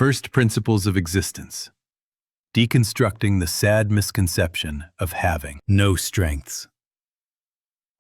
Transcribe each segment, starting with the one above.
First Principles of Existence. Deconstructing the sad misconception of having no strengths.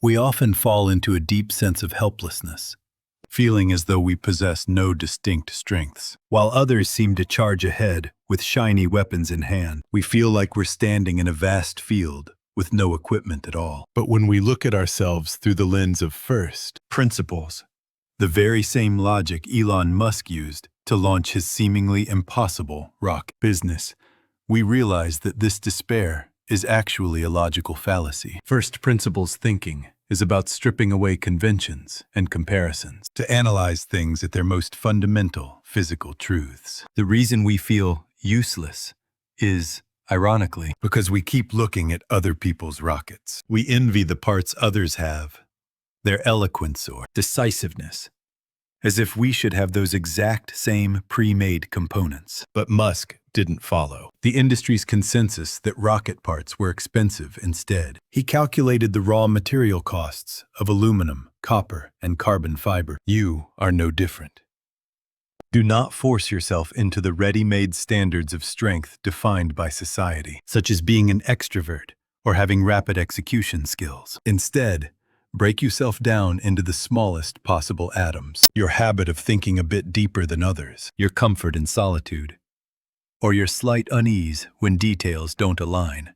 We often fall into a deep sense of helplessness, feeling as though we possess no distinct strengths. While others seem to charge ahead with shiny weapons in hand, we feel like we're standing in a vast field with no equipment at all. But when we look at ourselves through the lens of first principles, the very same logic Elon Musk used to launch his seemingly impossible rocket business, we realize that this despair is actually a logical fallacy. First principles thinking is about stripping away conventions and comparisons to analyze things at their most fundamental physical truths. The reason we feel useless is, ironically, because we keep looking at other people's rockets. We envy the parts others have, their eloquence or decisiveness, as if we should have those exact same pre-made components. But Musk didn't follow the industry's consensus that rocket parts were expensive instead. He calculated the raw material costs of aluminum, copper, and carbon fiber. You are no different. Do not force yourself into the ready-made standards of strength defined by society, such as being an extrovert or having rapid execution skills. Instead, break yourself down into the smallest possible atoms. Your habit of thinking a bit deeper than others, your comfort in solitude, or your slight unease when details don't align.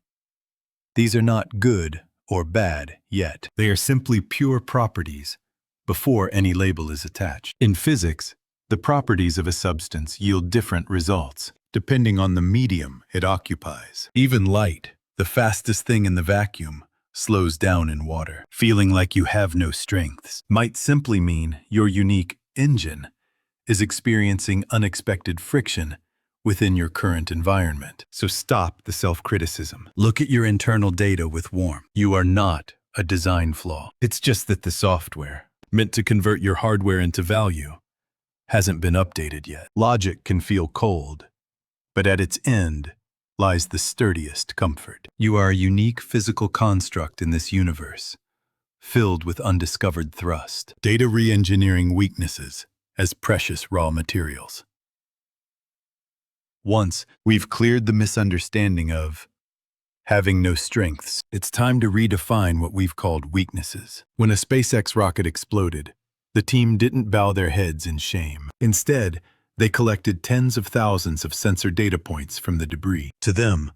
These are not good or bad yet. They are simply pure properties before any label is attached. In physics, the properties of a substance yield different results depending on the medium it occupies. Even light, the fastest thing in the vacuum, slows down in water. Feeling like you have no strengths might simply mean your unique engine is experiencing unexpected friction within your current environment. So stop the self-criticism. Look at your internal data with warmth. You are not a design flaw. It's just that the software, meant to convert your hardware into value, hasn't been updated yet. Logic can feel cold, but at its end lies the sturdiest comfort. You are a unique physical construct in this universe, filled with undiscovered thrust. Data re-engineering weaknesses as precious raw materials. Once we've cleared the misunderstanding of having no strengths, it's time to redefine what we've called weaknesses. When a SpaceX rocket exploded, the team didn't bow their heads in shame. Instead, they collected tens of thousands of sensor data points from the debris. To them,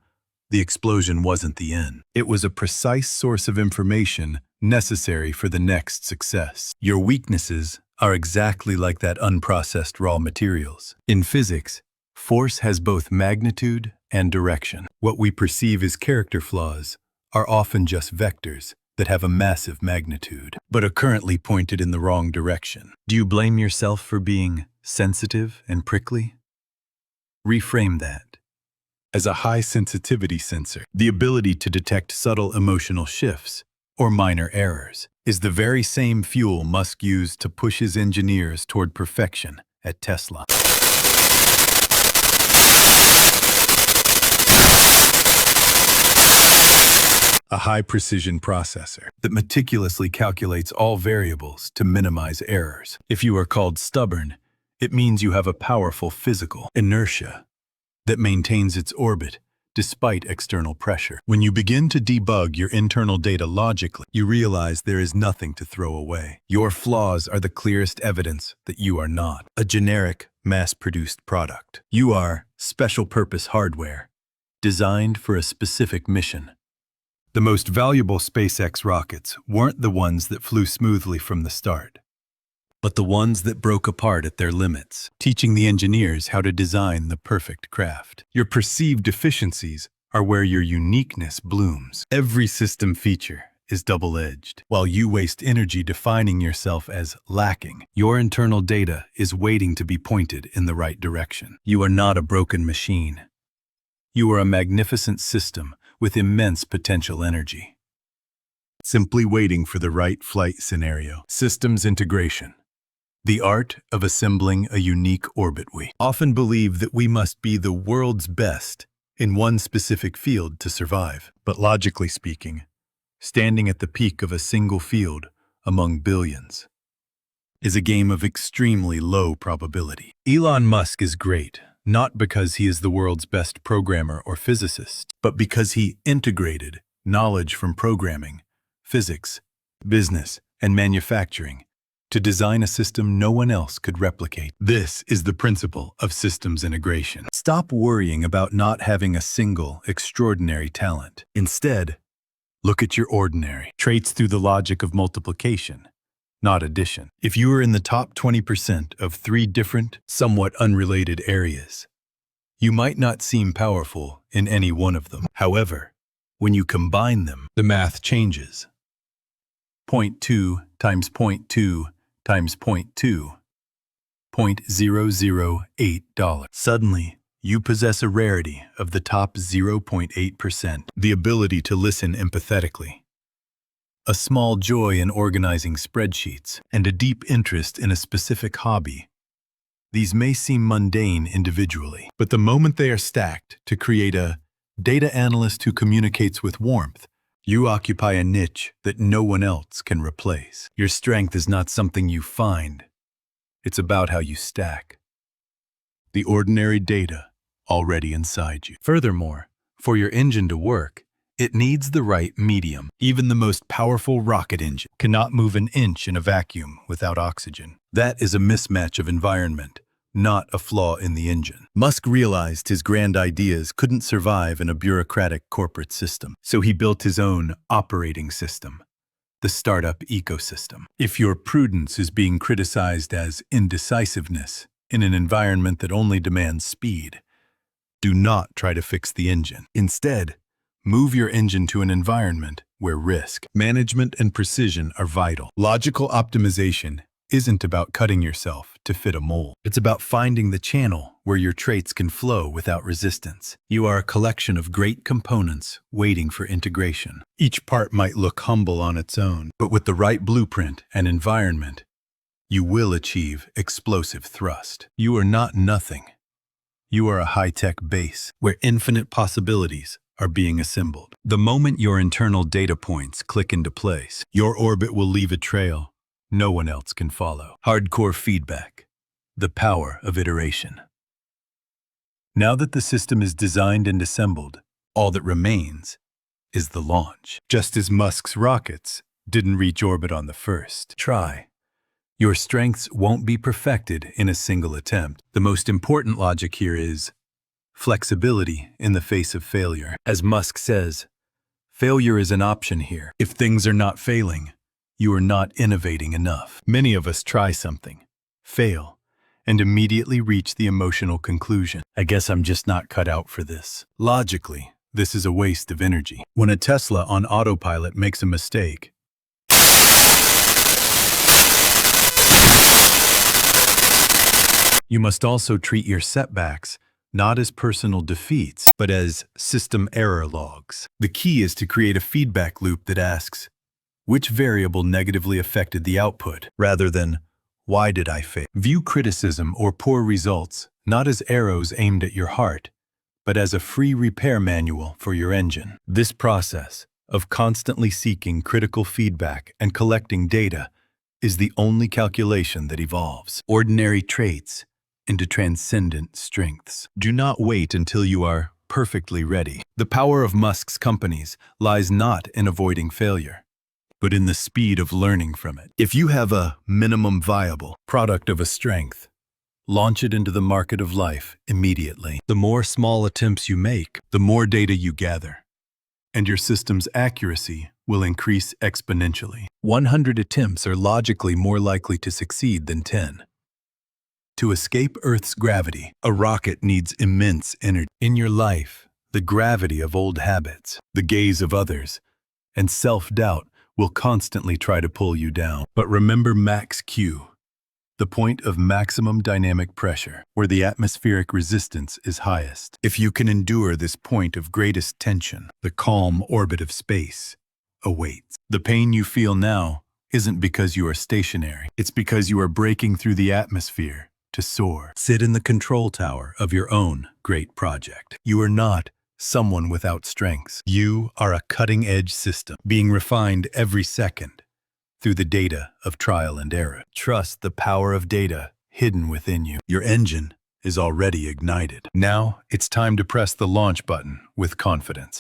the explosion wasn't the end. It was a precise source of information necessary for the next success. Your weaknesses are exactly like that unprocessed raw materials. In physics, force has both magnitude and direction. What we perceive as character flaws are often just vectors that have a massive magnitude, but are currently pointed in the wrong direction. Do you blame yourself for being sensitive and prickly? Reframe that as a high sensitivity sensor. The ability to detect subtle emotional shifts or minor errors is the very same fuel Musk used to push his engineers toward perfection at Tesla. A high-precision processor that meticulously calculates all variables to minimize errors. If you are called stubborn, it means you have a powerful physical inertia that maintains its orbit despite external pressure. When you begin to debug your internal data logically, you realize there is nothing to throw away. Your flaws are the clearest evidence that you are not a generic, mass-produced product. You are special-purpose hardware designed for a specific mission. The most valuable SpaceX rockets weren't the ones that flew smoothly from the start, but the ones that broke apart at their limits, teaching the engineers how to design the perfect craft. Your perceived deficiencies are where your uniqueness blooms. Every system feature is double-edged. While you waste energy defining yourself as lacking, your internal data is waiting to be pointed in the right direction. You are not a broken machine. You are a magnificent system with immense potential energy, simply waiting for the right flight scenario. Systems integration. The art of assembling a unique orbit. We often believe that we must be the world's best in one specific field to survive. But logically speaking, standing at the peak of a single field among billions is a game of extremely low probability. Elon Musk is great, not because he is the world's best programmer or physicist, but because he integrated knowledge from programming, physics, business, and manufacturing to design a system no one else could replicate. This is the principle of systems integration. Stop worrying about not having a single, extraordinary talent. Instead, look at your ordinary traits through the logic of multiplication, not addition. If you are in the top 20% of 3 different, somewhat unrelated areas, you might not seem powerful in any one of them. However, when you combine them, the math changes. 0.2 times 0.2 times 0.2, $0.008. Suddenly, you possess a rarity of the top 0.8%, the ability to listen empathetically, a small joy in organizing spreadsheets, and a deep interest in a specific hobby. These may seem mundane individually, but the moment they are stacked to create a data analyst who communicates with warmth, you occupy a niche that no one else can replace. Your strength is not something you find. It's about how you stack the ordinary data already inside you. Furthermore, for your engine to work, it needs the right medium. Even the most powerful rocket engine cannot move an inch in a vacuum without oxygen. That is a mismatch of environment, not a flaw in the engine. Musk realized his grand ideas couldn't survive in a bureaucratic corporate system, so he built his own operating system, the startup ecosystem. If your prudence is being criticized as indecisiveness in an environment that only demands speed, do not try to fix the engine. Instead, move your engine to an environment where risk, management, and precision are vital. Logical optimization isn't about cutting yourself to fit a mold. It's about finding the channel where your traits can flow without resistance. You are a collection of great components waiting for integration. Each part might look humble on its own, but with the right blueprint and environment, you will achieve explosive thrust. You are not nothing. You are a high-tech base where infinite possibilities are being assembled. The moment your internal data points click into place, your orbit will leave a trail no one else can follow. Hardcore feedback, the power of iteration. Now that the system is designed and assembled, all that remains is the launch. Just as Musk's rockets didn't reach orbit on the first try, your strengths won't be perfected in a single attempt. The most important logic here is flexibility in the face of failure. As Musk says, failure is an option here. If things are not failing, you are not innovating enough. Many of us try something, fail, and immediately reach the emotional conclusion, I guess I'm just not cut out for this. Logically, this is a waste of energy. When a Tesla on autopilot makes a mistake, you must also treat your setbacks not as personal defeats, but as system error logs. The key is to create a feedback loop that asks, which variable negatively affected the output, rather than, why did I fail? View criticism or poor results not as arrows aimed at your heart, but as a free repair manual for your engine. This process of constantly seeking critical feedback and collecting data is the only calculation that evolves ordinary traits into transcendent strengths. Do not wait until you are perfectly ready. The power of Musk's companies lies not in avoiding failure, but in the speed of learning from it. If you have a minimum viable product of a strength, launch it into the market of life immediately. The more small attempts you make, the more data you gather, and your system's accuracy will increase exponentially. 100 attempts are logically more likely to succeed than 10. To escape Earth's gravity, a rocket needs immense energy. In your life, the gravity of old habits, the gaze of others, and self-doubt will constantly try to pull you down. But remember max Q, the point of maximum dynamic pressure, where the atmospheric resistance is highest. If you can endure this point of greatest tension, the calm orbit of space awaits. The pain you feel now isn't because you are stationary. It's because you are breaking through the atmosphere to soar. Sit in the control tower of your own great project. You are not someone without strengths. You are a cutting-edge system, being refined every second through the data of trial and error. Trust the power of data hidden within you. Your engine is already ignited. Now, it's time to press the launch button with confidence.